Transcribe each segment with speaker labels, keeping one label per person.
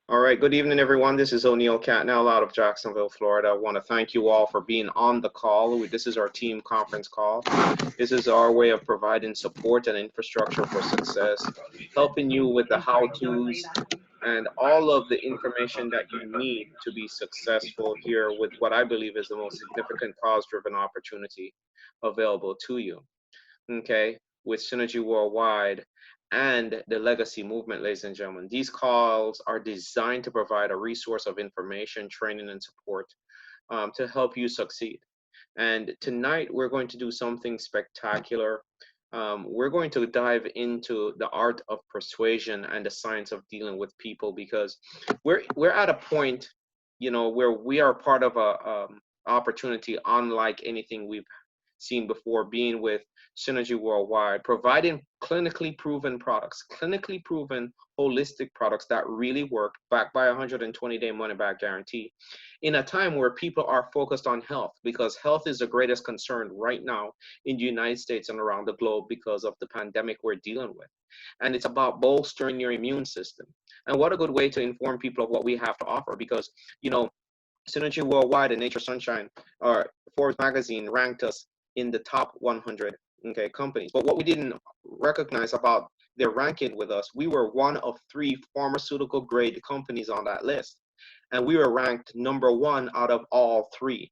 Speaker 1: All right, good evening, everyone. This is O'Neill Catnell out of Jacksonville, Florida. I want to thank you all for being on the call. This is our team conference call. This is our way of providing support and infrastructure for success, helping you with the how-tos and all of the information that you need to be successful here with what I believe is the most significant cause-driven opportunity available to you. Okay, with Synergy Worldwide and the Legacy Movement, ladies and gentlemen. These calls are designed to provide a resource of information, training, and support to help you succeed. And tonight we're going to do something spectacular. We're going to dive into the art of persuasion and the science of dealing with people because we're at a point, where we are part of a opportunity unlike anything we've seen before, being with Synergy Worldwide, providing clinically proven holistic products that really work, backed by a 120-day money-back guarantee, in a time where people are focused on health, because health is the greatest concern right now in the United States and around the globe because of the pandemic we're dealing with. And it's about bolstering your immune system. And what a good way to inform people of what we have to offer, because, Synergy Worldwide and Nature Sunshine, or Forbes magazine, ranked us in the top 100, okay, companies. But what we didn't recognize about their ranking with us, we were one of 3 pharmaceutical grade companies on that list. And we were ranked number 1 out of all 3.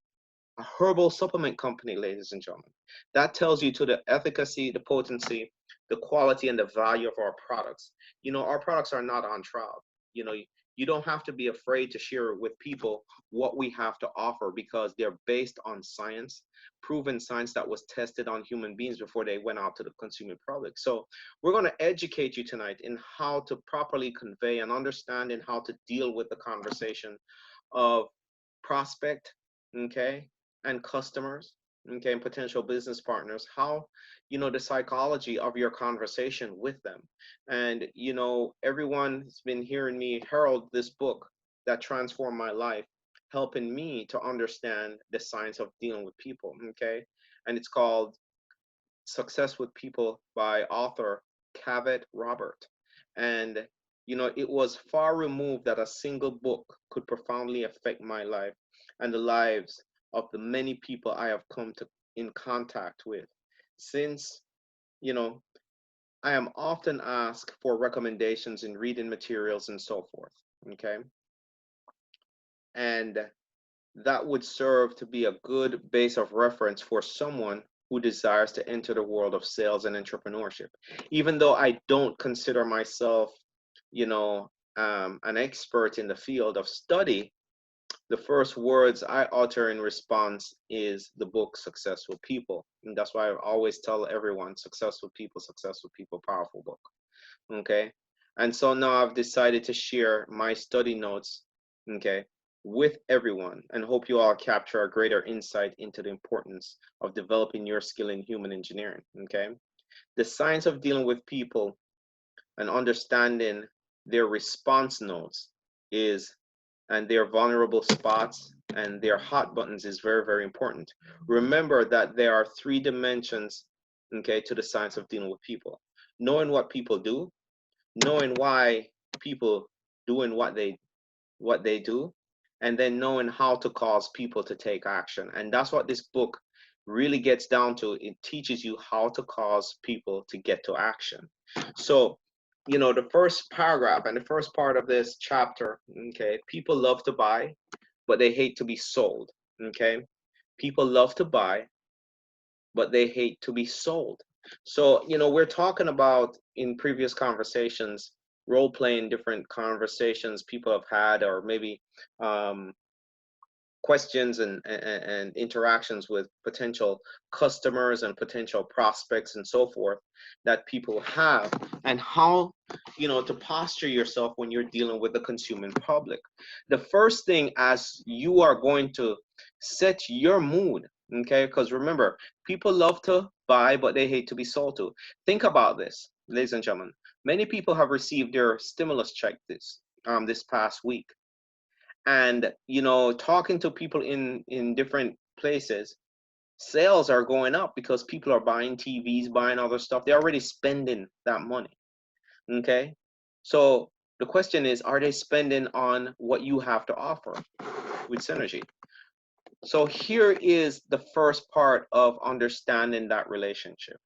Speaker 1: A herbal supplement company, ladies and gentlemen. That tells you to the efficacy, the potency, the quality, and the value of our products. Our products are not on trial. You don't have to be afraid to share with people what we have to offer because they're based on science, proven science that was tested on human beings before they went out to the consumer public. So we're going to educate you tonight in how to properly convey and understand and how to deal with the conversation of prospect, okay, and customers, okay, and potential business partners, how, the psychology of your conversation with them. And, everyone's been hearing me herald this book that transformed my life, helping me to understand the science of dealing with people, okay? And it's called Success with People by author Cavett Robert. And, it was far removed that a single book could profoundly affect my life and the lives of the many people I have come to in contact with. Since, you know, I am often asked for recommendations in reading materials and so forth. Okay. And that would serve to be a good base of reference for someone who desires to enter the world of sales and entrepreneurship. Even though I don't consider myself, an expert in the field of study, the first words I utter in response is the book Successful People. And that's why I always tell everyone successful people, powerful book. Okay. And so now I've decided to share my study notes, okay, with everyone and hope you all capture a greater insight into the importance of developing your skill in human engineering. Okay. The science of dealing with people and understanding their response notes is and their vulnerable spots and their hot buttons is very, very important. Remember that there are 3 dimensions, okay, to the science of dealing with people. Knowing what people do, knowing why people doing what they do, and then knowing how to cause people to take action. And that's what this book really gets down to. It teaches you how to cause people to get to action. So, the first paragraph and the first part of this chapter, okay, people love to buy, but they hate to be sold. Okay, people love to buy, but they hate to be sold. So, we're talking about in previous conversations, role playing different conversations people have had, or maybe um, questions and interactions with potential customers and potential prospects and so forth that people have, and how, to posture yourself when you're dealing with the consuming public. The first thing, as you are going to set your mood, okay, because remember, people love to buy but they hate to be sold to. Think about this, ladies and gentlemen. Many people have received their stimulus check this past week, and talking to people in different places, sales are going up because people are buying TVs, buying other stuff. They're already spending that money. Okay, so The question is, are they spending on what you have to offer with synergy? So here is the first part of understanding that relationship.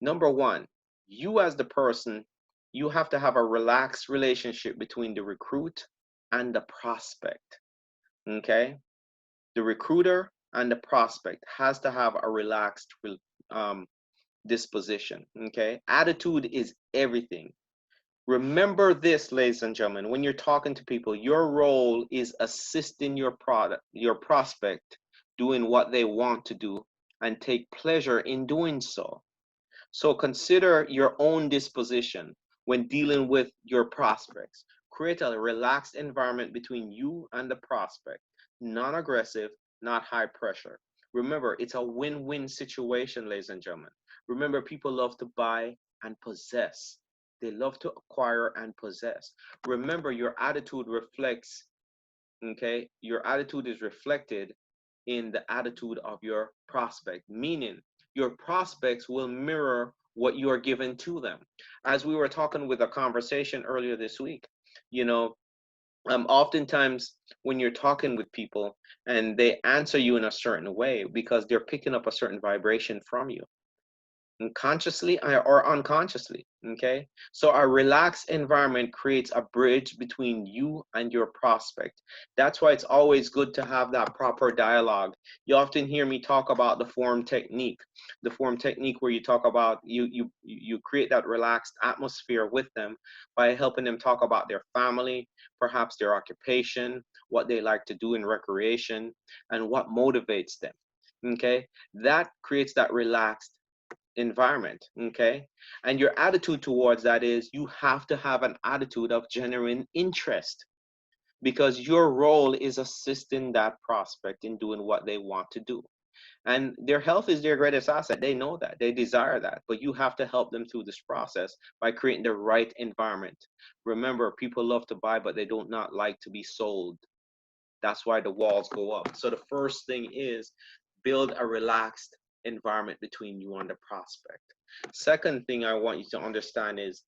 Speaker 1: Number one, you as the person, you have to have a relaxed relationship between the recruit and the prospect. Okay? The recruiter and the prospect has to have a relaxed um, disposition. Okay? Attitude is everything. Remember this, ladies and gentlemen, when you're talking to people, your role is assisting your prospect doing what they want to do and take pleasure in doing so. So consider your own disposition when dealing with your prospects. Create a relaxed environment between you and the prospect, non-aggressive, not high pressure. Remember, it's a win-win situation, ladies and gentlemen. Remember, people love to buy and possess. They love to acquire and possess. Remember, your attitude reflects, okay? Your attitude is reflected in the attitude of your prospect, meaning your prospects will mirror what you are giving to them. As we were talking with a conversation earlier this week, you know, oftentimes when you're talking with people and they answer you in a certain way because they're picking up a certain vibration from you, consciously or unconsciously. Okay, so a relaxed environment creates a bridge between you and your prospect. That's why it's always good to have that proper dialogue. You often hear me talk about the form technique where you talk about you create that relaxed atmosphere with them by helping them talk about their family, perhaps their occupation, what they like to do in recreation, and what motivates them. Okay, that creates that relaxed environment. Okay, and your attitude towards that is you have to have an attitude of genuine interest, because your role is assisting that prospect in doing what they want to do, and their health is their greatest asset. They know that, they desire that, but you have to help them through this process by creating the right environment. Remember, people love to buy, but they don't not like to be sold. That's why the walls go up. So the first thing is build a relaxed environment between you and the prospect. Second thing I want you to understand is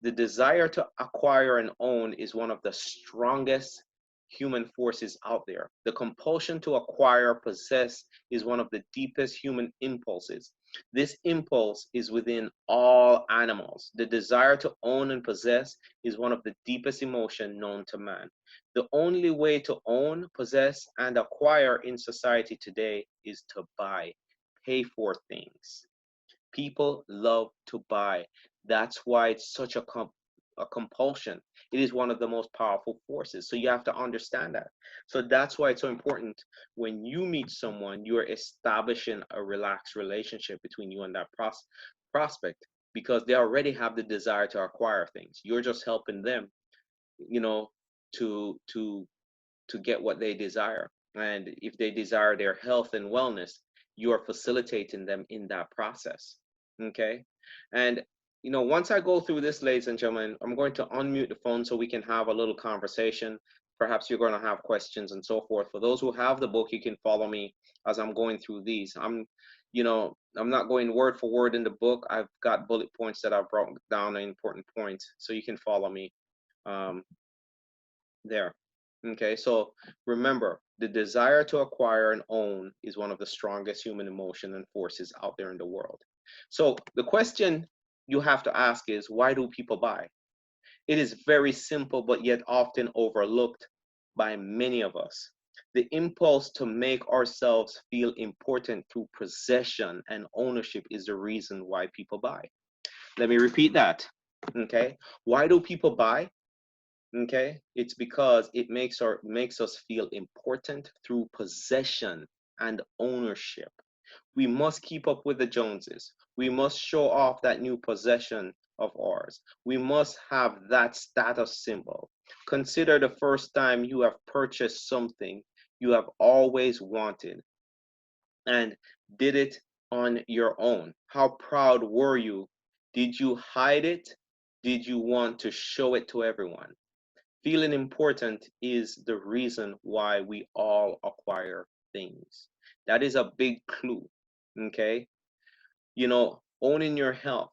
Speaker 1: the desire to acquire and own is one of the strongest human forces out there. The compulsion to acquire, possess is one of the deepest human impulses. This impulse is within all animals. The desire to own and possess is one of the deepest emotions known to man. The only way to own, possess, and acquire in society today is to buy, pay for things. People love to buy. That's why it's such a compulsion. It is one of the most powerful forces. So you have to understand that. So that's why it's so important when you meet someone, you are establishing a relaxed relationship between you and that prospect, because they already have the desire to acquire things. You're just helping them, you know, to to to get what they desire. And if they desire their health and wellness, you are facilitating them in that process. Okay. And, once I go through this, ladies and gentlemen, I'm going to unmute the phone so we can have a little conversation. Perhaps you're going to have questions and so forth. For those who have the book, you can follow me as I'm going through these. I'm not going word for word in the book. I've got bullet points that I've brought down, important points, so you can follow me um, there. Okay, so remember, the desire to acquire and own is one of the strongest human emotion and forces out there in the world. So the question you have to ask is, why do people buy? It is very simple, but yet often overlooked by many of us. The impulse to make ourselves feel important through possession and ownership is the reason why people buy. Let me repeat that. Okay, why do people buy? Okay, it's because it makes us feel important through possession and ownership. We must keep up with the Joneses. We must show off that new possession of ours. We must have that status symbol. Consider the first time you have purchased something you have always wanted and did it on your own. How proud were you? Did you hide it? Did you want to show it to everyone? Feeling important is the reason why we all acquire things. That is a big clue. Okay. Owning your health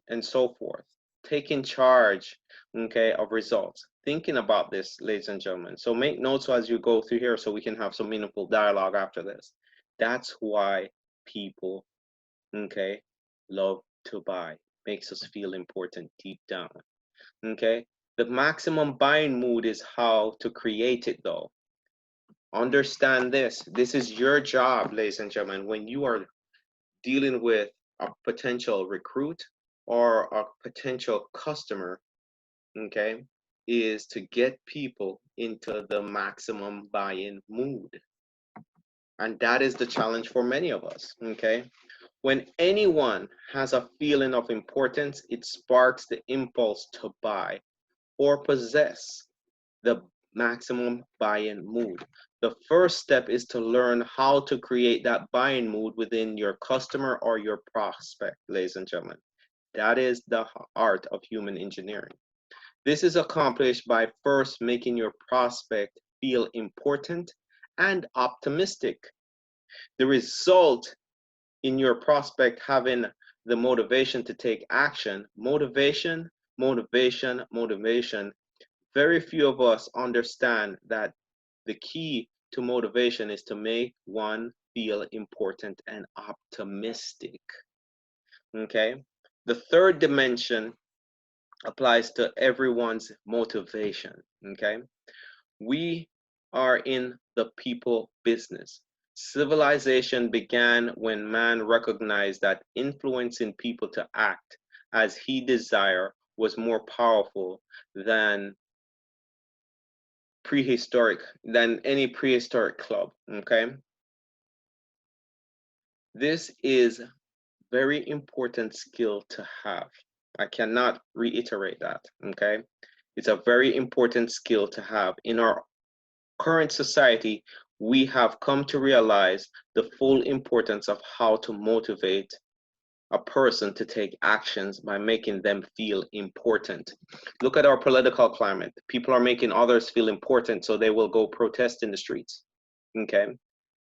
Speaker 1: and so forth. taking charge, okay, of results. Thinking about this, ladies and gentlemen. So make notes as you go through here so we can have some meaningful dialogue after this. That's why people, okay, love to buy. Makes us feel important deep down. Okay. The maximum buying mood is how to create it though. Understand this. This is your job, ladies and gentlemen, when you are dealing with a potential recruit or a potential customer, okay, is to get people into the maximum buy-in mood. And that is the challenge for many of us, okay? When anyone has a feeling of importance, it sparks the impulse to buy or possess the maximum buy-in mood. The first step is to learn how to create that buy-in mood within your customer or your prospect, ladies and gentlemen. That is the art of human engineering. This is accomplished by first making your prospect feel important and optimistic. The result in your prospect having the motivation to take action, motivation, motivation, motivation. Very few of us understand that the key to motivation is to make one feel important and optimistic. Okay. The third dimension applies to everyone's motivation. Okay. We are in the people business. Civilization began when man recognized that influencing people to act as he desired was more powerful than any prehistoric club. Okay, this is very important skill to have. I cannot reiterate that. Okay, it's a very important skill to have. In our current society, we have come to realize the full importance of how to motivate a person to take actions by making them feel important. Look at our political climate. People are making others feel important, so they will go protest in the streets. Okay.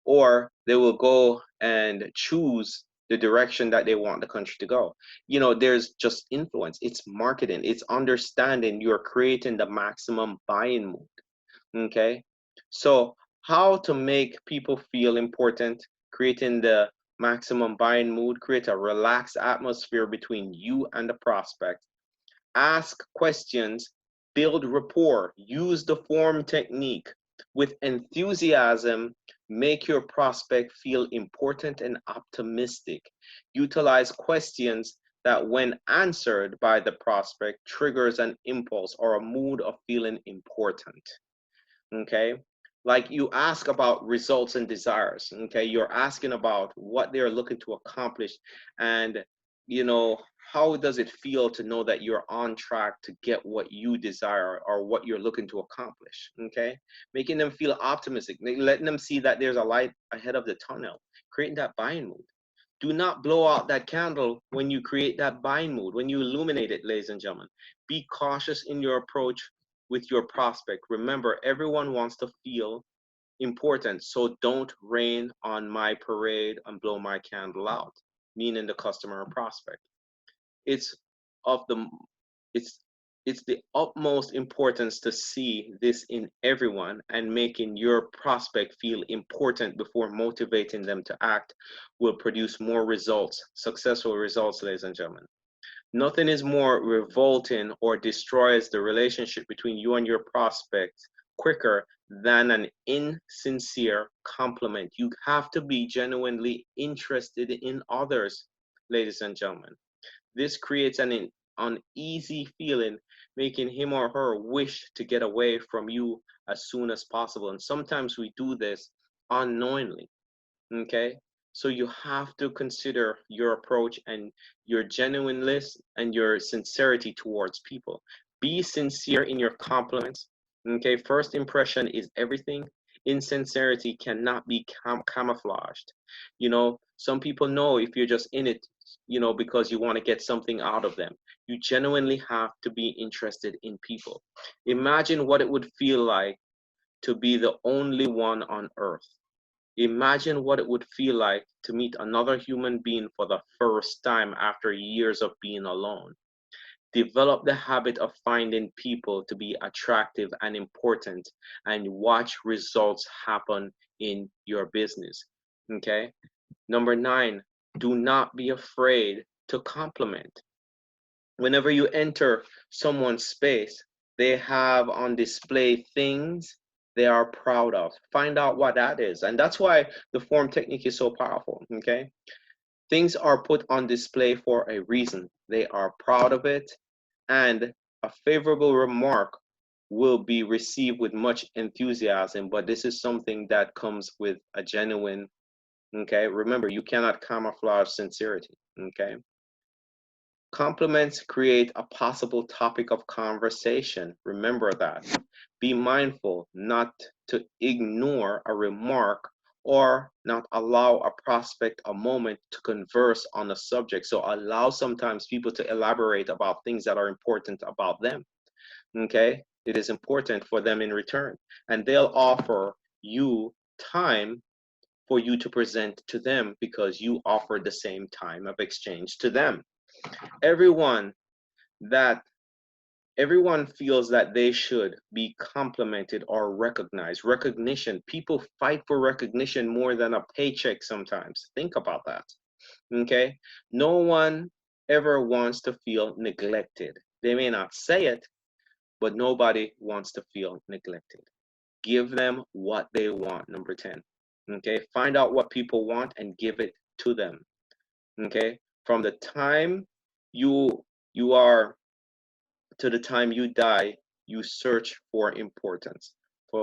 Speaker 1: Or they will go and choose the direction that they want the country to go. You know, there's just influence. It's marketing. It's understanding you're creating the maximum buy-in mood. Okay. So how to make people feel important, creating the maximum buying mood, create a relaxed atmosphere between you and the prospect. Ask questions, build rapport, use the form technique. With enthusiasm, make your prospect feel important and optimistic. Utilize questions that when answered by the prospect triggers an impulse or a mood of feeling important. Okay, like you ask about results and desires. Okay, you're asking about what they're looking to accomplish, and you know, how does it feel to know that you're on track to get what you desire or what you're looking to accomplish. Okay, making them feel optimistic, letting them see that there's a light ahead of the tunnel, creating that buying mood. Do not blow out that candle when you create that buying mood, when you illuminate it, ladies and gentlemen. Be cautious in your approach with your prospect. Remember, everyone wants to feel important, so don't rain on my parade and blow my candle out, meaning the customer or prospect. It's of the it's it's the utmost importance to see this in everyone, and making your prospect feel important before motivating them to act will produce more results, successful results, ladies and gentlemen. Nothing is more revolting or destroys the relationship between you and your prospect quicker than an insincere compliment. You have to be genuinely interested in others, ladies and gentlemen. This creates an uneasy feeling, making him or her wish to get away from you as soon as possible. And sometimes we do this unknowingly. Okay, so you have to consider your approach and your genuineness and your sincerity towards people. Be sincere in your compliments. Okay, first impression is everything. Insincerity cannot be camouflaged. You know, some people know if you're just in it, you know, because you want to get something out of them. You genuinely have to be interested in people. Imagine what it would feel like to be the only one on earth. Imagine what it would feel like to meet another human being for the first time after years of being alone. Develop the habit of finding people to be attractive and important, and watch results happen in your business. Okay. Number 9, do not be afraid to compliment. Whenever you enter someone's space, they have on display things they are proud of. Find out what that is. And that's why the form technique is so powerful. Okay. Things are put on display for a reason. They are proud of it, and a favorable remark will be received with much enthusiasm. But this is something that comes with a genuine, okay? Remember, you cannot camouflage sincerity, okay? Compliments create a possible topic of conversation. Remember that. Be mindful not to ignore a remark or not allow a prospect a moment to converse on a subject. So allow sometimes people to elaborate about things that are important about them. Okay? It is important for them in return. And they'll offer you time for you to present to them because you offer the same time of exchange to them. Everyone feels that they should be complimented or recognized. Recognition, people fight for recognition more than a paycheck sometimes. Think about that. Okay? No one ever wants to feel neglected. They may not say it, but nobody wants to feel neglected. Give them what they want. Number 10. Okay? Find out what people want and give it to them. Okay? From the time you are to the time you die, you search for importance.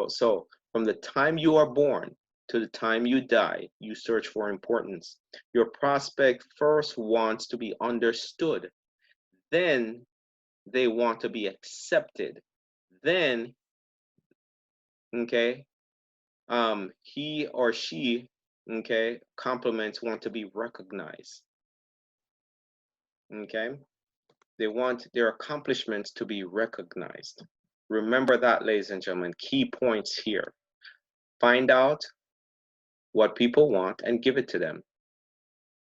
Speaker 1: So from the time you are born to the time you die, you search for importance. Your prospect first wants to be understood. Then they want to be accepted. Then, okay, he or she, okay, compliments want to be recognized. Okay. They want their accomplishments to be recognized. Remember that, ladies and gentlemen, key points here. Find out what people want and give it to them.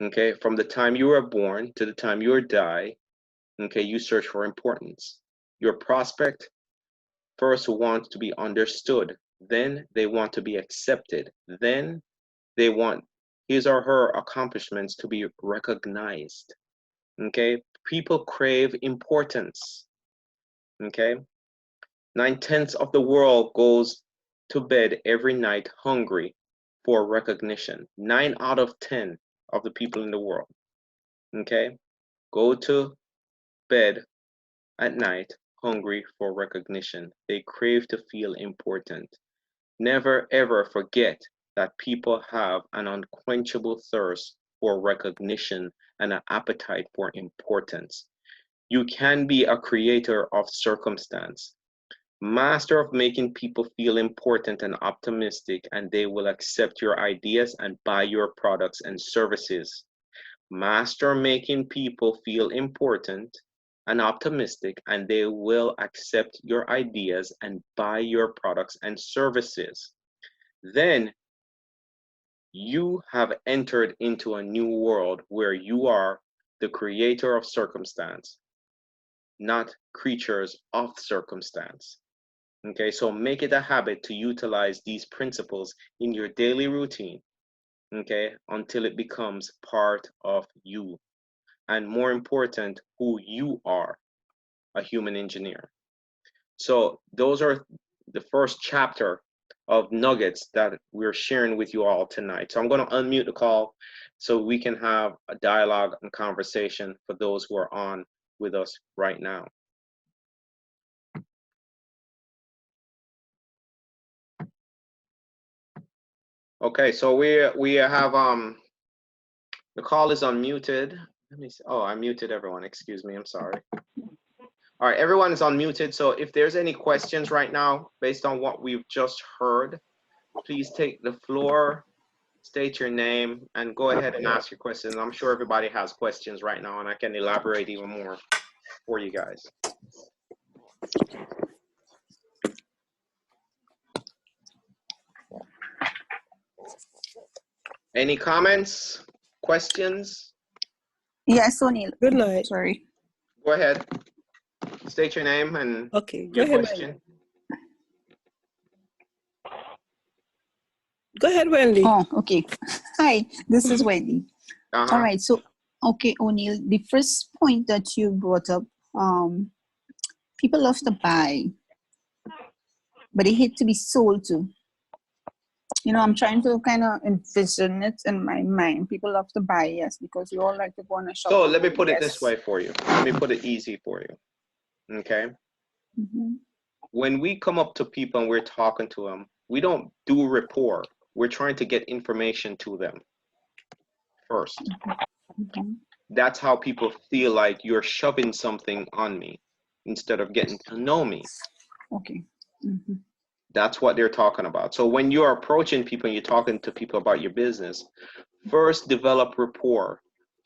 Speaker 1: Okay, from the time you are born to the time you die, okay, you search for importance. Your prospect first wants to be understood, then they want to be accepted, then they want his or her accomplishments to be recognized. Okay, people crave importance. Okay, 9/10 of the world goes to bed every night hungry for recognition. 9 out of 10 of the people in the world, okay, go to bed at night hungry for recognition. They crave to feel important. Never ever forget that people have an unquenchable thirst for recognition and an appetite for importance. You can be a creator of circumstance. Master of making people feel important and optimistic, and they will accept your ideas and buy your products and services. Master making people feel important and optimistic, and they will accept your ideas and buy your products and services. Then you have entered into a new world where you are the creator of circumstance, not creatures of circumstance. Okay, so make it a habit to utilize these principles in your daily routine, okay, until it becomes part of you. And more important, who you are, a human engineer. So those are the first chapter of nuggets that we're sharing with you all tonight. So I'm going to unmute the call so we can have a dialogue and conversation for those who are on with us right now. Okay, so we have the call is unmuted. Let me see. Oh, I muted everyone. Excuse me. I'm sorry. All right, everyone is unmuted. So if there's any questions right now based on what we've just heard, please take the floor, state your name, and go ahead and ask your questions. I'm sure everybody has questions right now, and I can elaborate even more for you guys. Any comments, questions?
Speaker 2: Yes, O'Neil.
Speaker 3: Good night.
Speaker 2: Sorry.
Speaker 1: Go ahead. state your name and
Speaker 2: Okay, go
Speaker 1: your
Speaker 2: ahead,
Speaker 1: question.
Speaker 2: Go ahead, Wendy.
Speaker 3: Oh, okay. Hi, this is Wendy.
Speaker 1: Uh-huh.
Speaker 3: All right. So, okay, O'Neill, the first point that you brought up, people love to buy, but they hate to be sold to. You know, I'm trying to kind of envision it in my mind. People love to buy, yes, because we all like to go on a shop.
Speaker 1: So let me put it this way for you. Let me put it easy for you. Okay.
Speaker 3: Mm-hmm.
Speaker 1: When we come up to people and we're talking to them, we don't do rapport. We're trying to get information to them first.
Speaker 3: Mm-hmm.
Speaker 1: That's how people feel like you're shoving something on me instead of getting to know me.
Speaker 3: Okay. Mm-hmm.
Speaker 1: That's what they're talking about. So when you're approaching people and you're talking to people about your business, first develop rapport.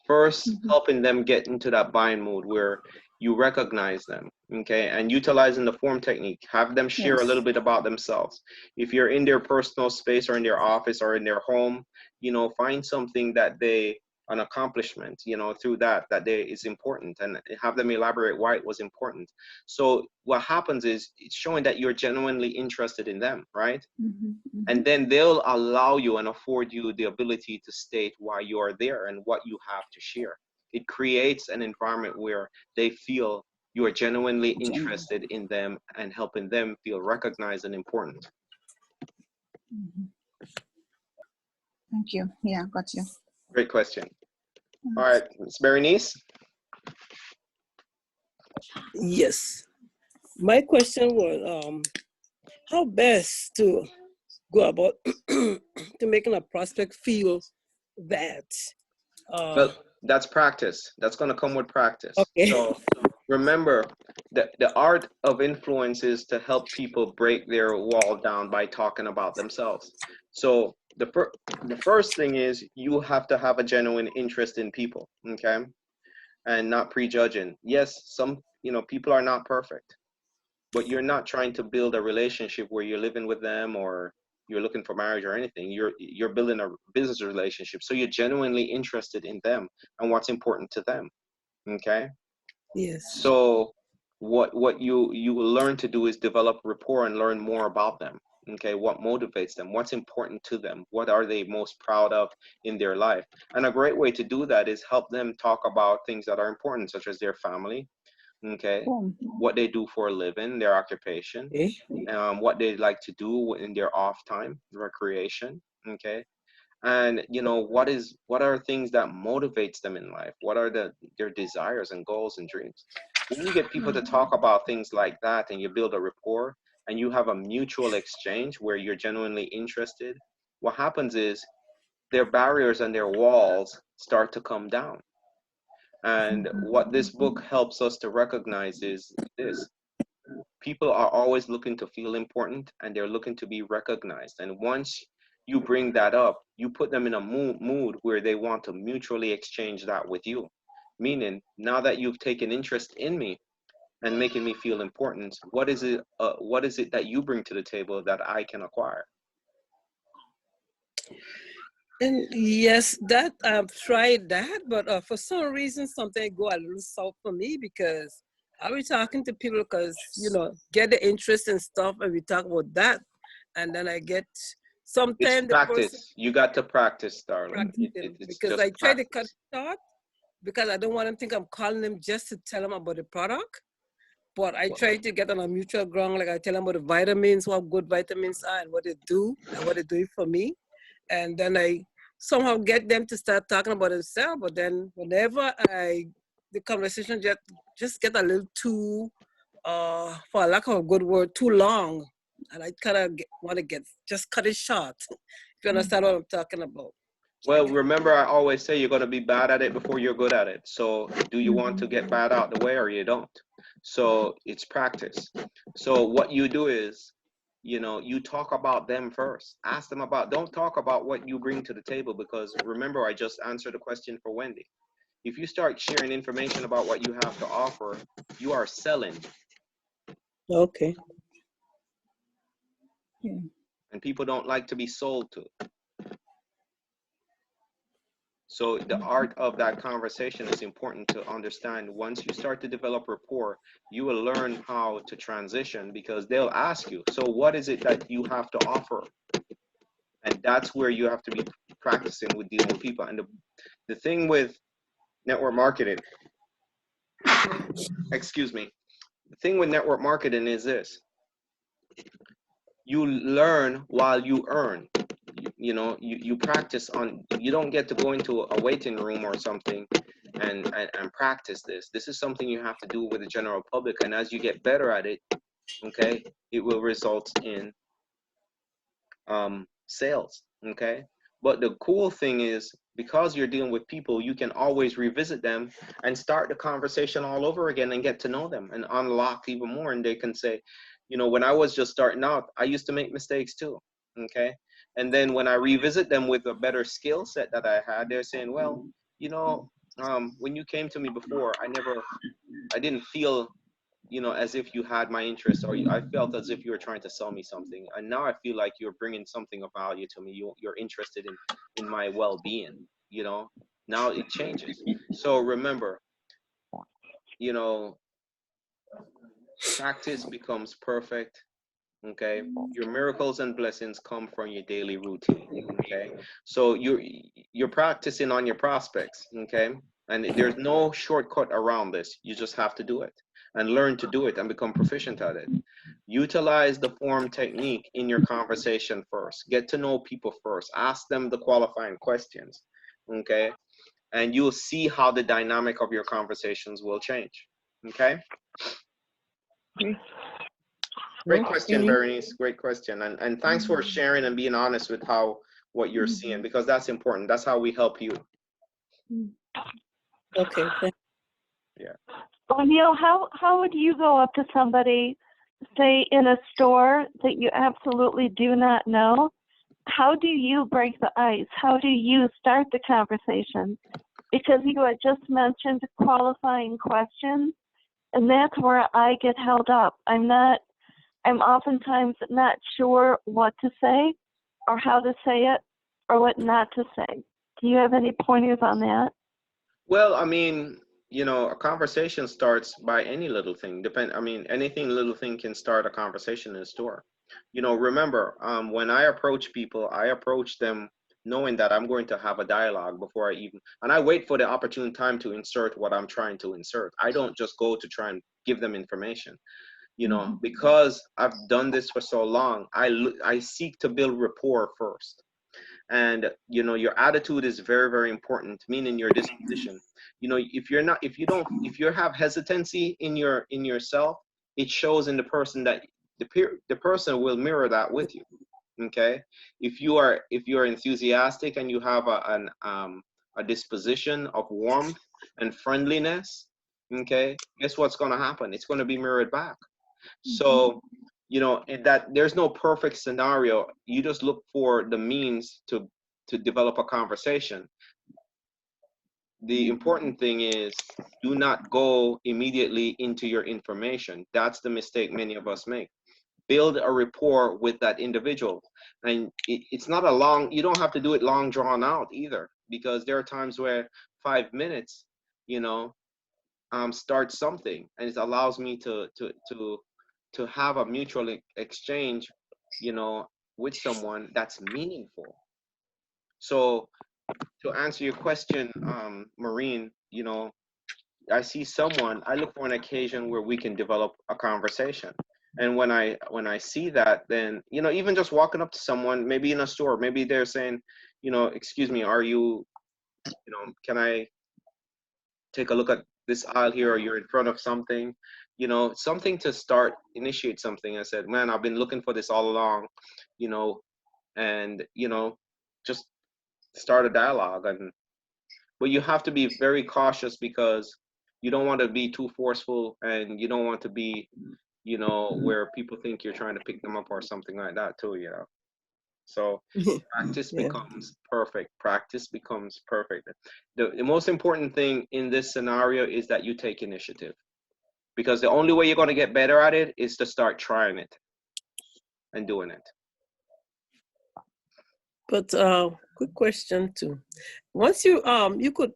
Speaker 1: First, helping them get into that buying mood where you recognize them, okay? And utilizing the form technique, have them share a little bit about themselves. If you're in their personal space or in their office or in their home, you know, find something that they, an accomplishment, you know, through that they is important, and have them elaborate why it was important. So what happens is it's showing that you're genuinely interested in them, right? And then they'll allow you and afford you the ability to state why you are there and what you have to share. It creates an environment where they feel you are genuinely interested in them and helping them feel recognized and important.
Speaker 3: Thank you. Yeah, got you.
Speaker 1: Great question. All right, Ms. Berenice.
Speaker 2: Yes. My question was how best to go about to making a prospect feel that
Speaker 1: Well, that's practice. That's going to come with practice.
Speaker 2: okay.
Speaker 1: So remember, the art of influence is to help people break their wall down by talking about themselves. So the first thing is you have to have a genuine interest in people, okay? And not prejudging. Yes, some, you know, people are not perfect, but you're not trying to build a relationship where you're living with them or you're looking for marriage or anything. You're building a business relationship, so you're genuinely interested in them and what's important to them, okay?
Speaker 2: Yes.
Speaker 1: So what you will learn to do is develop rapport and learn more about them, okay? What motivates them, what's important to them, what are they most proud of in their life. And a great way to do that is help them talk about things that are important, such as their family, okay, what they do for a living, their occupation,
Speaker 2: Okay.
Speaker 1: what they like to do in their off time, recreation, okay? And you know, what are things that motivates them in life? What are their desires and goals and dreams? When you get people to talk about things like that and you build a rapport and you have a mutual exchange where you're genuinely interested, what happens is their barriers and their walls start to come down. And what this book helps us to recognize is this: people are always looking to feel important and they're looking to be recognized. And once you bring that up, you put them in a mood where they want to mutually exchange that with you. Meaning, now that you've taken interest in me and making me feel important, what is it that you bring to the table that I can acquire?
Speaker 2: And yes, that I've tried that, but for some reason something go a little south for me because I be talking to people because you know get the interest and stuff, and we talk about that, and then I get sometimes
Speaker 1: It's practice. You got to practice, darling. It's
Speaker 2: because
Speaker 1: just
Speaker 2: I try to cut it short because I don't want them to think I'm calling them just to tell them about the product. But I try to get on a mutual ground, like I tell them about the vitamins, what good vitamins are, and what they do, and what they do for me. And then I somehow get them to start talking about themselves. But then whenever the conversation just get a little too, for a lack of a good word, too long. And I kind of want to just cut it short, if you understand what I'm talking about.
Speaker 1: Well, remember, I always say you're going to be bad at it before you're good at it. So do you want to get bad out the way or you don't? So it's practice. So what you do is, you know, you talk about them first. Ask them don't talk about what you bring to the table, because remember, I just answered the question for Wendy. If you start sharing information about what you have to offer, you are selling.
Speaker 2: Okay.
Speaker 1: And people don't like to be sold to. So the art of that conversation is important to understand. Once you start to develop rapport, you will learn how to transition, because they'll ask you, so what is it that you have to offer? And that's where you have to be practicing with dealing with people. And the thing with network marketing, excuse me, the thing with network marketing is this: you learn while you earn. You know, you practice on, you don't get to go into a waiting room or something and practice this. This is something you have to do with the general public, and as you get better at it, okay, it will result in sales. Okay, but the cool thing is, because you're dealing with people, you can always revisit them and start the conversation all over again and get to know them and unlock even more. And they can say, you know, when I was just starting out, I used to make mistakes too. Okay, and then when I revisit them with a better skill set that I had, they're saying, well, you know, when you came to me before, I didn't feel, you know, as if you had my interest, or I felt as if you were trying to sell me something. And now I feel like you're bringing something of value to me. You're interested in my well-being, you know. Now it changes. So remember, you know, practice becomes perfect. Okay, your miracles and blessings come from your daily routine. Okay, so you're practicing on your prospects. Okay, and there's no shortcut around this. You just have to do it and learn to do it and become proficient at it. Utilize the form technique in your conversation first. Get to know people first. Ask them the qualifying questions. Okay, and you'll see how the dynamic of your conversations will change. Okay. Great question, Berenice. Great question. And thanks for sharing and being honest with what you're seeing, because that's important. That's how we help you.
Speaker 2: Okay.
Speaker 1: Yeah.
Speaker 4: O'Neill, how would you go up to somebody, say in a store that you absolutely do not know? How do you break the ice? How do you start the conversation? Because you had just mentioned qualifying questions, and that's where I get held up. I'm oftentimes not sure what to say or how to say it or what not to say. Do you have any pointers on that?
Speaker 1: Well, I mean, you know, a conversation starts by any little thing. Anything little thing can start a conversation in a store. You know, remember, when I approach people, I approach them knowing that I'm going to have a dialogue before and I wait for the opportune time to insert what I'm trying to insert. I don't just go to try and give them information. You know, because I've done this for so long, I seek to build rapport first. And you know, your attitude is very, very important, meaning your disposition. You know, if you have hesitancy in yourself, it shows in the person, that the person will mirror that with you. Okay, if you are enthusiastic and you have a disposition of warmth and friendliness, okay, guess what's going to happen? It's going to be mirrored back. So, you know, that there's no perfect scenario. You just look for the means to develop a conversation. The important thing is, do not go immediately into your information. That's the mistake many of us make. Build a rapport with that individual. And it's not you don't have to do it long drawn out either, because there are times where 5 minutes, you know, start something, and it allows me to have a mutual exchange, you know, with someone that's meaningful. So to answer your question, Maureen, you know, I look for an occasion where we can develop a conversation. And when I see that, then, you know, even just walking up to someone, maybe in a store, maybe they're saying, you know, excuse me, can I take a look at this aisle here, or you're in front of something, you know, something to initiate something. I said, man, I've been looking for this all along, you know, and, you know, just start a dialogue. But you have to be very cautious, because you don't want to be too forceful, and you don't want to be, you know, where people think you're trying to pick them up or something like that too, you know. So practice becomes perfect. Practice becomes perfect. The most important thing in this scenario is that you take initiative, because the only way you're going to get better at it is to start trying it and doing it.
Speaker 2: But quick question too. Once you could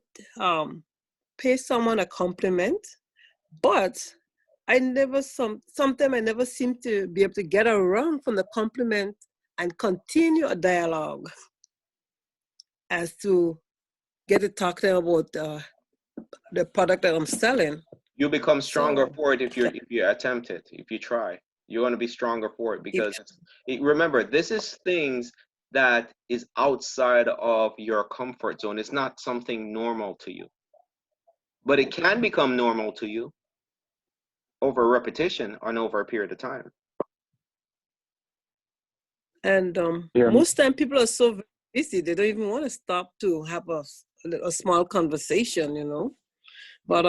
Speaker 2: pay someone a compliment, but sometimes I never seem to be able to get around from the compliment and continue a dialogue as to get to talk to them about the product that I'm selling.
Speaker 1: You become stronger
Speaker 2: So,
Speaker 1: for it if you attempt it, if you try. You're going to be stronger for it because remember, this is things that is outside of your comfort zone. It's not something normal to you, but it can become normal to you over repetition and over a period of time.
Speaker 2: And most time people are so busy, they don't even want to stop to have a small conversation, you know. But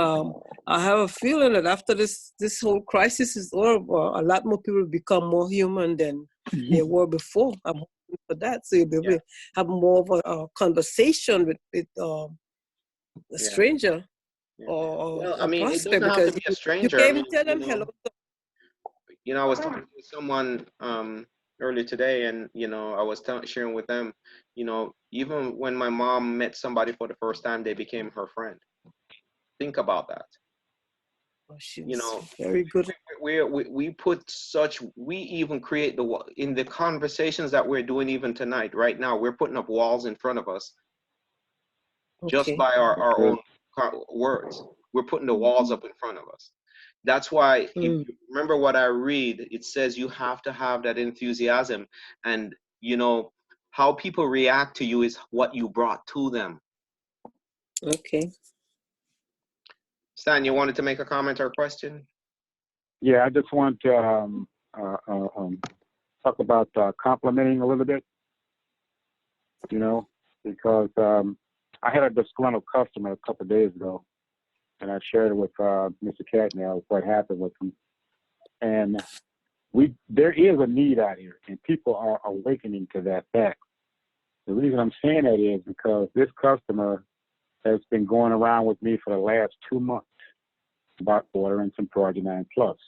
Speaker 2: I have a feeling that after this whole crisis is over, a lot more people become more human than they were before. I'm hoping for that, so you'll be able to have more of a conversation with a stranger or
Speaker 1: well, I
Speaker 2: a
Speaker 1: mean, it
Speaker 2: prospect,
Speaker 1: doesn't have to
Speaker 2: because
Speaker 1: be a
Speaker 2: you
Speaker 1: stranger.
Speaker 2: can't
Speaker 1: I
Speaker 2: even
Speaker 1: mean,
Speaker 2: tell them hello.
Speaker 1: I was talking to someone earlier today, and I was sharing with them, even when my mom met somebody for the first time, they became her friend. Think about that.
Speaker 2: Oh, very good.
Speaker 1: We put we even create in the conversations that we're doing even tonight, right now, we're putting up walls in front of us just by our own words. We're putting the walls up in front of us. That's why, if you remember what I read, it says you have to have that enthusiasm, and how people react to you is what you brought to them.
Speaker 2: Okay.
Speaker 1: Stan, you wanted to make a comment or question?
Speaker 5: Yeah, I just want to talk about complimenting a little bit, because I had a disgruntled customer a couple of days ago, and I shared it with Mr. Catnell. I was quite happy with him. And there is a need out here, and people are awakening to that fact. The reason I'm saying that is because this customer has been going around with me for the last 2 months about ordering some Progenine Plus.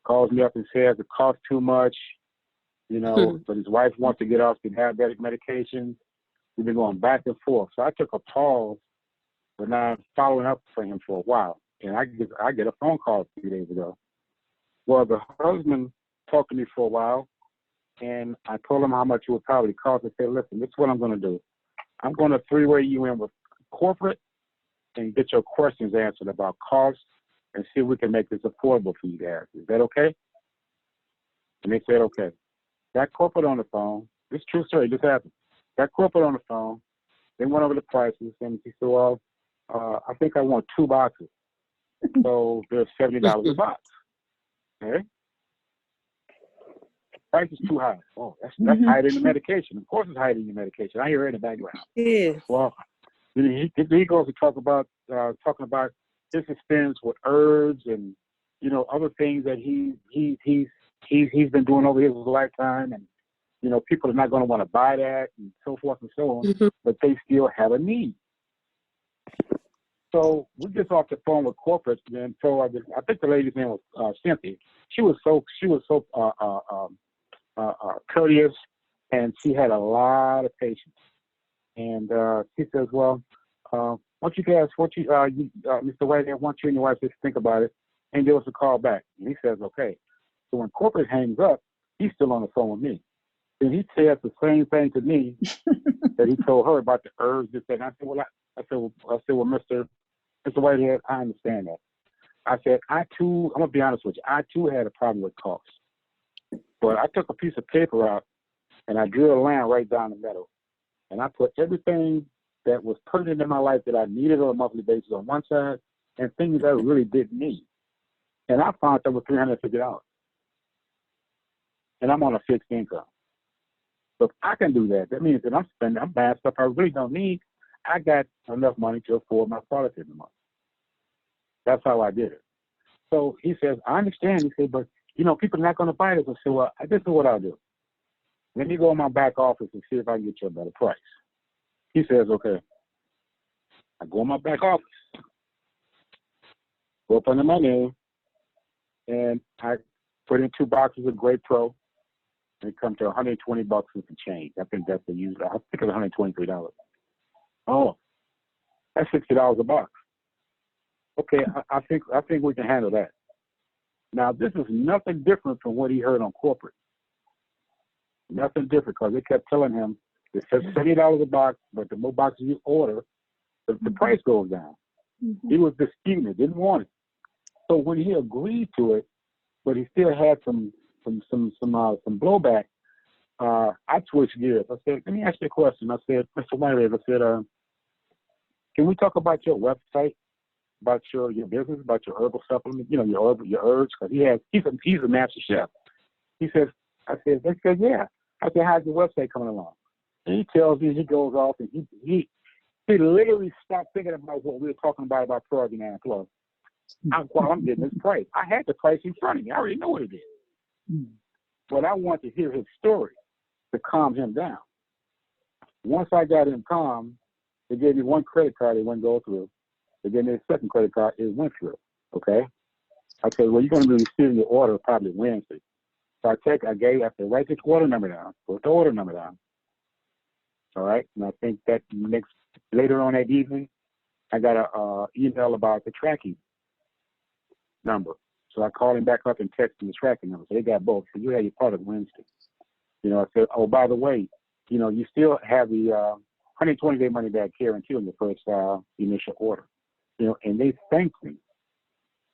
Speaker 5: Calls me up and says it costs too much, but his wife wants to get off the diabetic medication. We've been going back and forth. So I took a pause, but now I'm following up for him for a while. And I get a phone call a few days ago. Well, the husband talked to me for a while, and I told him how much it would probably cost. I said, listen, this is what I'm going to do. I'm going to three-way you in with corporate and get your questions answered about cost and see if we can make this affordable for you guys. Is that okay? And they said, okay. Got corporate on the phone. This is true story. This happened. Got corporate on the phone. They went over the prices, and he said, well, I think I want 2 boxes. So they're $70 a box. Okay? Price is too high. Oh, that's higher than the medication. Of course it's higher than the medication. I hear it in the background.
Speaker 2: Yeah.
Speaker 5: Well, he goes to talking about his experience with herbs and other things that he's been doing over his lifetime, and people are not going to want to buy that and so forth and so on, but they still have a need. So we get off the phone with corporate, and so I think the lady's name was Cynthia. She was so courteous, and she had a lot of patience. And she says, well, Mr. Whitehead, I want you and your wife to think about it and give us a call back. And he says, okay. So when corporate hangs up, he's still on the phone with me. And he says the same thing to me that he told her about the herbs. And I said, well, Mr. Whitehead, I understand that. I said, I'm going to be honest with you. I too had a problem with cost. But I took a piece of paper out and I drew a line right down the middle. And I put everything that was pertinent in my life that I needed on a monthly basis on one side, and things that I really didn't need. And I found that was $350. And I'm on a fixed income. So if I can do that, that means that I'm buying stuff I really don't need. I got enough money to afford my product every month. That's how I did it. So he says, I understand. He said, but people are not going to buy this. I said, well, this is what I'll do. Let me go in my back office and see if I can get you a better price. He says, okay. I go in my back office, go up under my name, and I put in 2 boxes of Great Pro, and it comes to $120 with the change. I think that's the usual. I think it's $123. Oh, that's $60 a box. Okay, I think we can handle that. Now, this is nothing different from what he heard on corporate. Nothing different, because they kept telling him it says $70 a box, but the more boxes you order, the price goes down.
Speaker 3: Mhm.
Speaker 5: He was disputing it, didn't want it. So when he agreed to it, but he still had some blowback, I switched gears. I said, let me ask you a question. I said, Mr. Wiley, I said, can we talk about your website, about your business, about your herbal supplement, you know, your herbs? Because he's a master chef. He says, I said, yeah. I said, how's your website coming along? And he tells me, he goes off, and he literally stopped thinking about what we were talking about Priority 9 Plus. While I'm getting this price. I had the price in front of me. I already know what it is. But I want to hear his story to calm him down. Once I got him calm, they gave me one credit card, it wouldn't go through. They gave me a second credit card, it went through. Okay? I said, well, you're going to be receiving your order probably Wednesday. So I said, write this order number down. Put the order number down. All right? And I think that later on that evening, I got an email about the tracking number. So I called him back up and texted him the tracking number. So they got both. So you had your product Wednesday. You know, I said, oh, by the way, you know, you still have the 120-day money-back guarantee on your first initial order. You know, and they thanked me.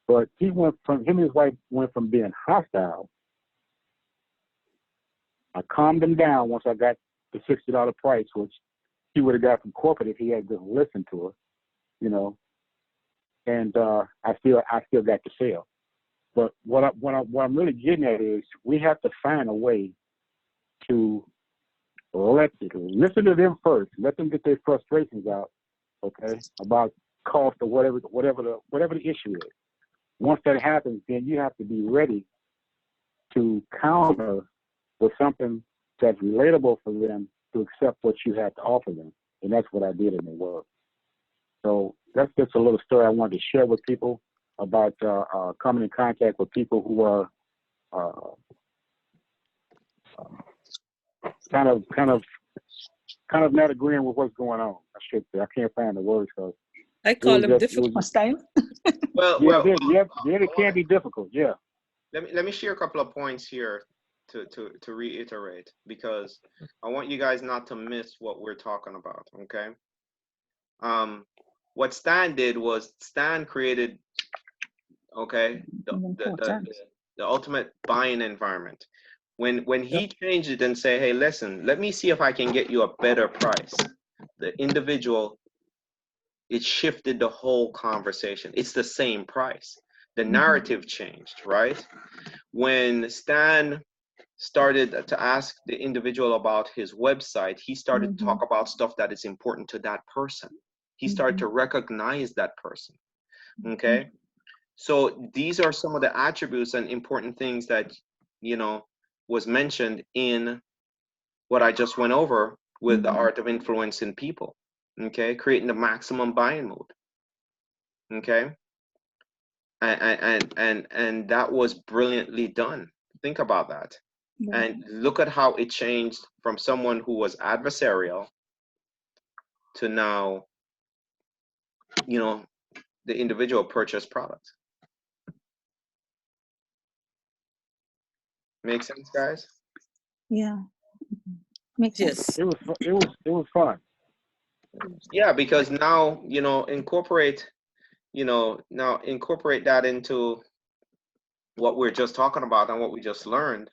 Speaker 5: But him and his wife went from being hostile. I calmed him down once I got the $60 price, which he would have got from corporate if he had just listened to her, you know. And I still got the sale. But what I'm really getting at is we have to find a way to listen to them first, let them get their frustrations out, okay, about cost or whatever the issue is. Once that happens, then you have to be ready to counter with something that's relatable for them to accept what you have to offer them. And that's what I did in the work. So that's just a little story I wanted to share with people about coming in contact with people who are kind of not agreeing with what's going on. I should say. I can't find the words because
Speaker 2: I call them difficult.
Speaker 3: Hostile?
Speaker 5: it can be difficult. Yeah.
Speaker 1: Let me share a couple of points here to reiterate, because I want you guys not to miss what we're talking about. Okay. What Stan did was Stan created, okay, the ultimate buying environment. When he changed it and say, hey, listen, let me see if I can get you a better price, the individual, it shifted the whole conversation. It's the same price. The narrative changed, right? When Stan started to ask the individual about his website, he started to talk about stuff that is important to that person. He started to recognize that person, okay? So these are some of the attributes and important things that, you know, was mentioned in what I just went over with the art of influencing people, okay? Creating the maximum buying mood, okay? And that was brilliantly done. Think about that. And look at how it changed from someone who was adversarial to now, you know, the individual purchased product. Make sense, guys?
Speaker 3: Yeah. Makes sense.
Speaker 2: Yes.
Speaker 5: It was fun.
Speaker 1: Yeah, because now, you know, incorporate that into what we're just talking about and what we just learned.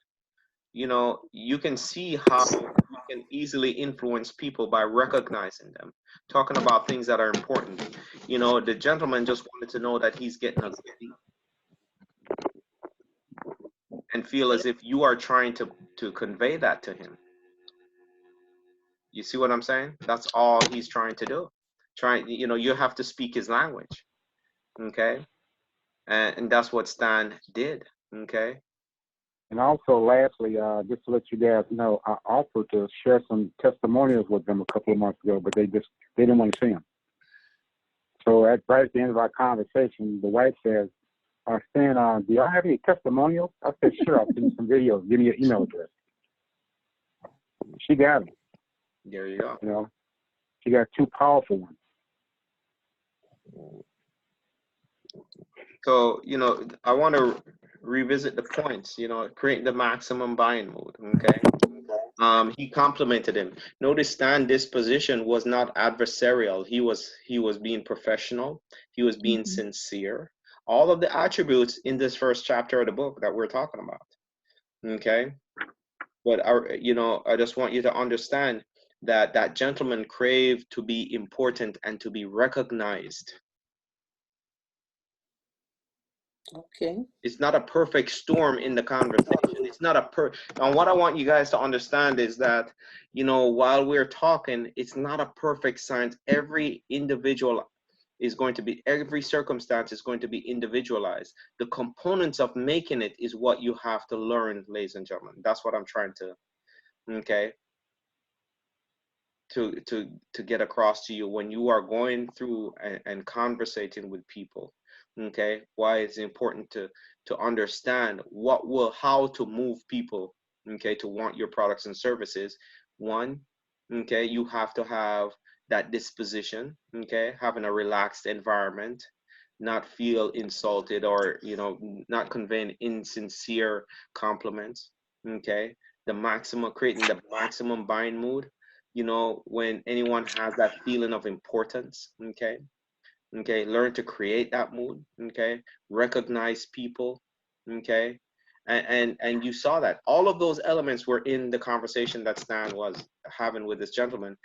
Speaker 1: You know, you can see how you can easily influence people by recognizing them, talking about things that are important. You know, the gentleman just wanted to know that he's getting a good deal and feel as if you are trying to convey that to him. You see what I'm saying? That's all he's trying to do. You know, you have to speak his language, okay? And that's what Stan did, okay?
Speaker 5: And also, lastly, just to let you guys know, I offered to share some testimonials with them a couple of months ago, but they didn't want to see them. So right at the end of our conversation, the wife says, Stan, do y'all have any testimonials? I said, sure, I'll send you some videos. Give me your email address. she got them.
Speaker 1: There you go.
Speaker 5: You know, she got two powerful ones.
Speaker 1: So, you know, I want to revisit the points, you know, create the maximum buying mood. Okay. He complimented him. Notice Stan's disposition was not adversarial. He was being professional. He was being sincere. All of the attributes in this first chapter of the book that we're talking about. Okay. But you know, I just want you to understand that that gentleman craved to be important and to be recognized.
Speaker 2: Okay.
Speaker 1: It's not a perfect storm in the conversation. It's not a and what I want you guys to understand is that, you know, while we're talking, it's not a perfect science. Every individual is going to be, every circumstance is going to be individualized. The components of making it is what you have to learn, ladies and gentlemen. That's what I'm trying to, okay, to get across to you when you are going through and conversating with people. Okay, why it's important to understand how to move people, okay, to want your products and services. One, okay, you have to have that disposition, okay, having a relaxed environment, not feel insulted or, you know, not conveying insincere compliments, okay, creating the maximum buying mood, you know, when anyone has that feeling of importance, okay. Okay, learn to create that mood, okay, recognize people, okay, and you saw that all of those elements were in the conversation that Stan was having with this gentleman.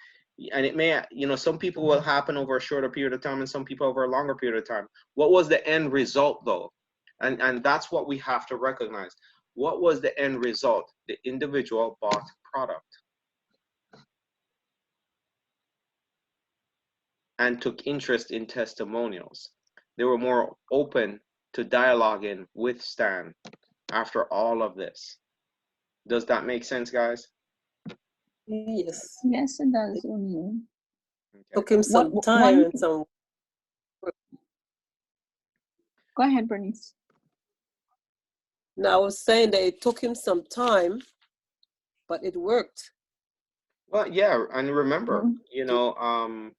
Speaker 1: And it may, you know, some people will happen over a shorter period of time and some people over a longer period of time. What was the end result though? And that's what we have to recognize. What was the end result? The individual bought product and took interest in testimonials. They were more open to dialoguing with Stan after all of this. Does that make sense, guys?
Speaker 2: Yes.
Speaker 3: Yes, it does, O'Neil.
Speaker 1: Okay.
Speaker 2: Took him some time and some.
Speaker 3: Go ahead, Bernice.
Speaker 2: Now I was saying that it took him some time, but it worked.
Speaker 1: Well, yeah, and remember, you know,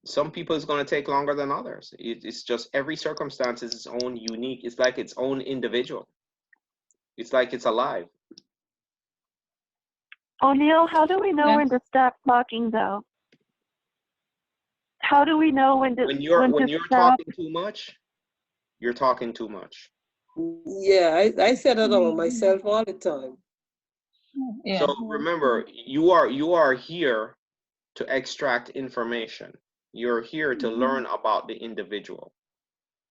Speaker 1: some people it's going to take longer than others. It's just every circumstance is its own unique. It's like its own individual. It's like it's alive.
Speaker 4: O'Neil, how do we know when to stop talking, though? How do we know when to
Speaker 1: when you're
Speaker 4: stop?
Speaker 1: talking too much, you're talking too much.
Speaker 2: Yeah, I say that about myself all the time.
Speaker 3: Yeah.
Speaker 1: So remember, you are here to extract information. You're here to learn about the individual.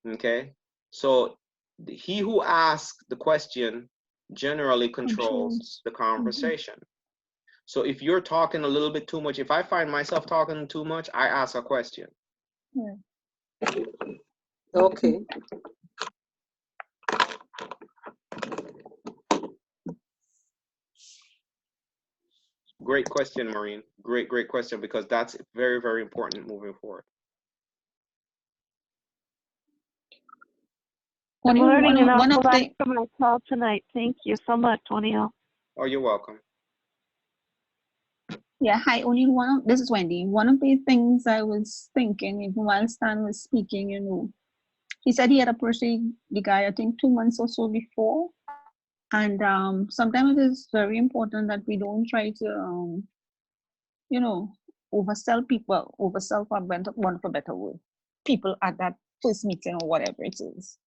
Speaker 1: Okay? So he who asks the question generally controls the conversation. So if you're talking a little bit too much, if I find myself talking too much, I ask a question.
Speaker 2: Okay.
Speaker 1: Great question, Maureen. Great question, because that's very, very important moving forward.
Speaker 4: I'm learning an
Speaker 3: one
Speaker 4: awful
Speaker 3: of
Speaker 4: lot
Speaker 3: the
Speaker 4: from our call tonight. Thank you so much, O'Neil.
Speaker 1: Oh, you're welcome.
Speaker 3: Yeah, hi, O'Neil. This is Wendy. One of the things I was thinking, even while Stan was speaking, you know, he said he had approached the guy, I think 2 months or so before. And sometimes it is very important that we don't try to, you know, oversell people, oversell for want of a better word, people at that first meeting or whatever it is.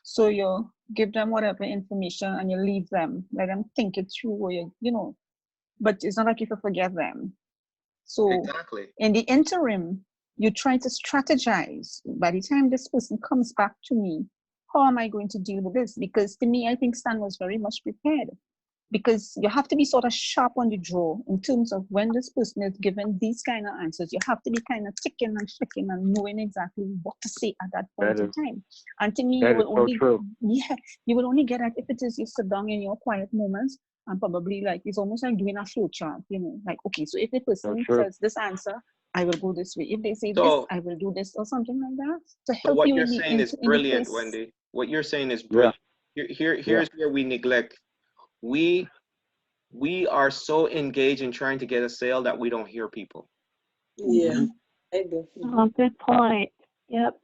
Speaker 3: So you give them whatever information and you leave them, let them think it through, or you know, but it's not like you can forget them. So
Speaker 1: exactly.
Speaker 3: In the interim, you try to strategize. By the time this person comes back to me, how am I going to deal with this? Because to me, I think Stan was very much prepared, because you have to be sort of sharp on the draw in terms of when this person is given these kind of answers. You have to be kind of ticking and flicking and knowing exactly what to say at that point in time. And to me, you will only you will only get at if it is you sit down in your quiet moments and probably like it's almost like doing a flow chart, you know, like okay, so if the person says this answer, I will go this way. If they say this, I will do this or something like that to help
Speaker 1: what
Speaker 3: you
Speaker 1: you're
Speaker 3: in
Speaker 1: saying is brilliant, Wendy. What you're saying is brilliant. Here's where we neglect. We we are so engaged in trying to get a sale that we don't hear people.
Speaker 2: Yeah,
Speaker 5: Mhm.
Speaker 2: I do.
Speaker 4: Oh, good point. Yep.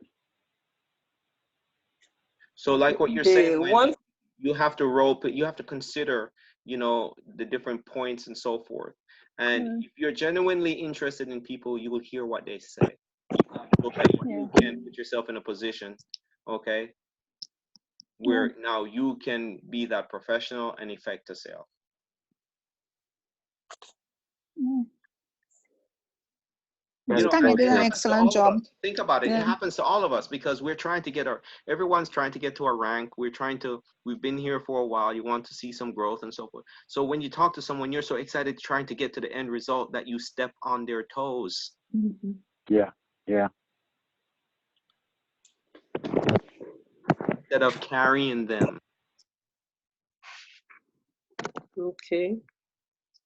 Speaker 1: So like what you're
Speaker 2: The
Speaker 1: saying,
Speaker 2: one,
Speaker 1: Wendy, you have to you have to consider, you know, the different points and so forth. And
Speaker 3: Mm.
Speaker 1: if you're genuinely interested in people, you will hear what they say. So that
Speaker 3: Yeah.
Speaker 1: you can put yourself in a position, okay, where now you can be that professional and effect a sale.
Speaker 3: Mm.
Speaker 1: You
Speaker 5: That
Speaker 3: Mr.
Speaker 1: know,
Speaker 5: is
Speaker 3: Kang,
Speaker 1: and
Speaker 3: you
Speaker 5: so
Speaker 3: did
Speaker 1: it
Speaker 3: an
Speaker 5: true.
Speaker 1: happens to
Speaker 3: excellent
Speaker 1: all of
Speaker 3: job.
Speaker 1: us. Think about it. It
Speaker 3: Yeah.
Speaker 1: happens to all of us because we're trying to get everyone's trying to get to a rank. We've been here for a while. You want to see some growth and so forth. So when you talk to someone, you're so excited trying to get to the end result that you step on their toes
Speaker 3: Mhm.
Speaker 5: Yeah, yeah.
Speaker 1: instead of carrying them.
Speaker 2: okay.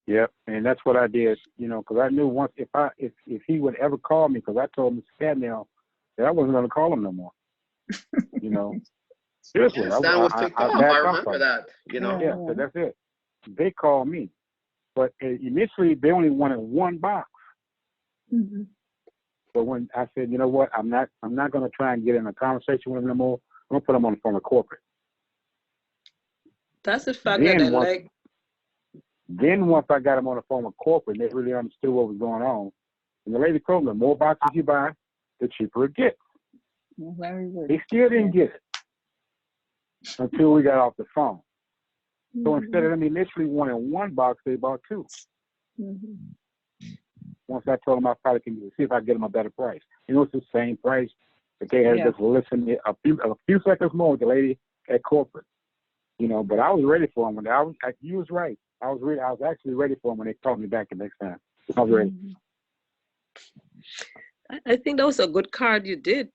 Speaker 5: Yep, and that's what I did, you know, because I knew once if he would ever call me, because I told Mr. Cadnell that I wasn't going to call him no more. You know, seriously,
Speaker 1: Yes, Stan was ticked
Speaker 5: I
Speaker 1: off. I
Speaker 5: backed off
Speaker 1: remember
Speaker 5: of it.
Speaker 1: that, you know.
Speaker 5: Yeah, so that's it. They called me, but initially they only wanted one box.
Speaker 3: Mhm.
Speaker 5: But when I said, you know what, I'm not going to try and get in a conversation with him no more. I'm going to put him on the phone with corporate.
Speaker 2: That's the fact that I
Speaker 5: Then once
Speaker 2: like.
Speaker 5: I got him on the phone with corporate, and they really understood what was going on. And the lady told me, the more boxes you buy, the cheaper it gets.
Speaker 3: Very good.
Speaker 5: They still didn't get it until we got off the phone. So
Speaker 3: Mhm.
Speaker 5: instead of them initially wanting one box, they bought two.
Speaker 3: Mhm.
Speaker 5: Once I told them I probably can see if I can get them a better price. You know, it's the same price. But they had to just listen a few seconds more with the lady at corporate. You know, but I was ready for them. You was right. I was actually ready for them when they called me back the next time. I was ready.
Speaker 3: Mhm.
Speaker 2: I think that was a good card you did.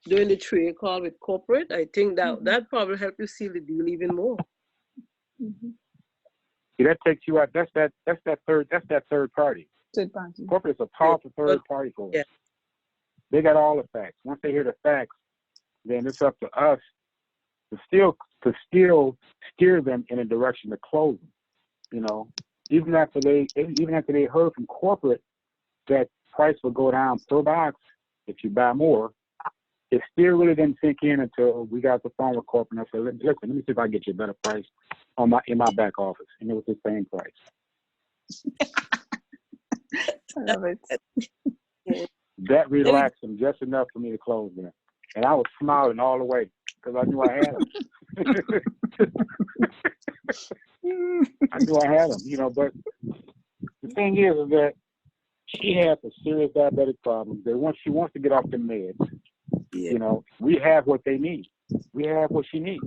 Speaker 2: Doing the trade call with corporate. I think that probably helped you seal the deal even more.
Speaker 3: Mhm.
Speaker 5: See, that takes you out. That's that third party.
Speaker 3: Third party.
Speaker 5: Corporate is a powerful third party for us.
Speaker 2: Yeah.
Speaker 5: They got all the facts. Once they hear the facts, then it's up to us to still steer them in a direction to close them. You know, even after they heard from corporate that price will go down per box if you buy more, it still really didn't sink in until we got the phone with corporate and I said, listen, let me see if I can get you a better price in my back office. And it was the same price.
Speaker 3: I love it.
Speaker 5: That relaxed them just enough for me to close them. And I was smiling all the way because I knew I had them. I knew I had them, you know, but the thing is that she has a serious diabetic problem. She wants to get off the meds.
Speaker 2: Yeah.
Speaker 5: You know, we have what they need. We have what she needs.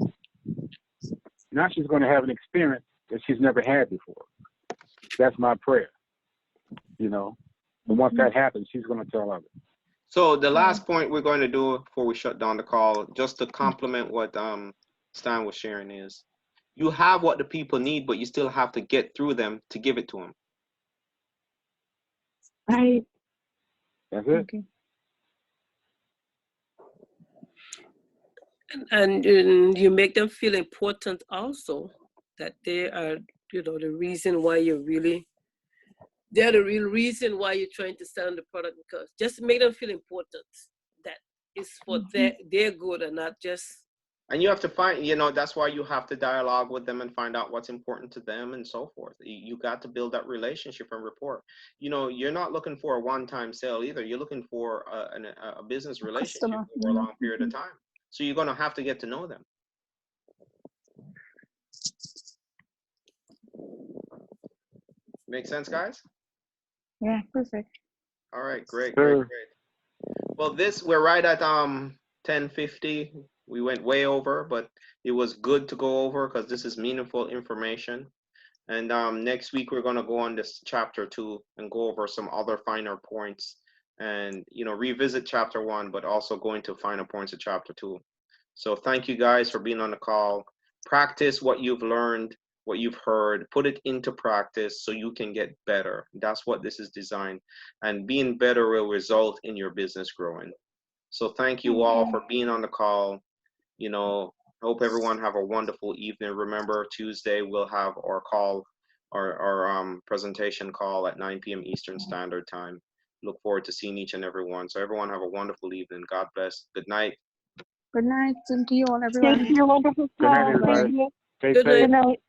Speaker 5: Now she's going to have an experience that she's never had before. That's my prayer. You know, and once that happens, she's going to tell others.
Speaker 1: So the last point we're going to do before we shut down the call, just to complement what Stan was sharing, is you have what the people need, but you still have to get through them to give it to them.
Speaker 4: Right.
Speaker 5: That's it.
Speaker 3: Okay.
Speaker 2: And you make them feel important also, that they are, the reason why they're the real reason why you're trying to sell the product, because just make them feel important, that it's for their good and not just.
Speaker 1: And you have to find, that's why you have to dialogue with them and find out what's important to them and so forth. You got to build that relationship and rapport. You're not looking for a one-time sale either. You're looking for a business relationship
Speaker 3: Customer.
Speaker 1: over a long period of time. So you're going to have to get to know them. Make sense, guys?
Speaker 3: Yeah, perfect.
Speaker 1: All right, great.
Speaker 5: Sure.
Speaker 1: Well, we're right at 10:50. We went way over, but it was good to go over because this is meaningful information. And next week we're going to go on this chapter 2 and go over some other finer points and revisit chapter 1, but also go into finer points of chapter 2. So thank you guys for being on the call. Practice what you've learned, what you've heard, put it into practice so you can get better. That's what this is designed. And being better will result in your business growing. So thank you all for being on the call. Hope everyone have a wonderful evening. Remember, Tuesday we'll have our call, our presentation call at 9 p.m. Eastern Standard Time. Look forward to seeing each and every one. So everyone have a wonderful evening. God bless. Good night.
Speaker 3: Good night. Same to you all, everyone.
Speaker 4: Thank you, wonderful
Speaker 5: Good night,
Speaker 4: call.
Speaker 5: everybody.
Speaker 4: Thank you.
Speaker 5: Stay
Speaker 2: Good
Speaker 5: safe.
Speaker 2: night.
Speaker 4: Good night.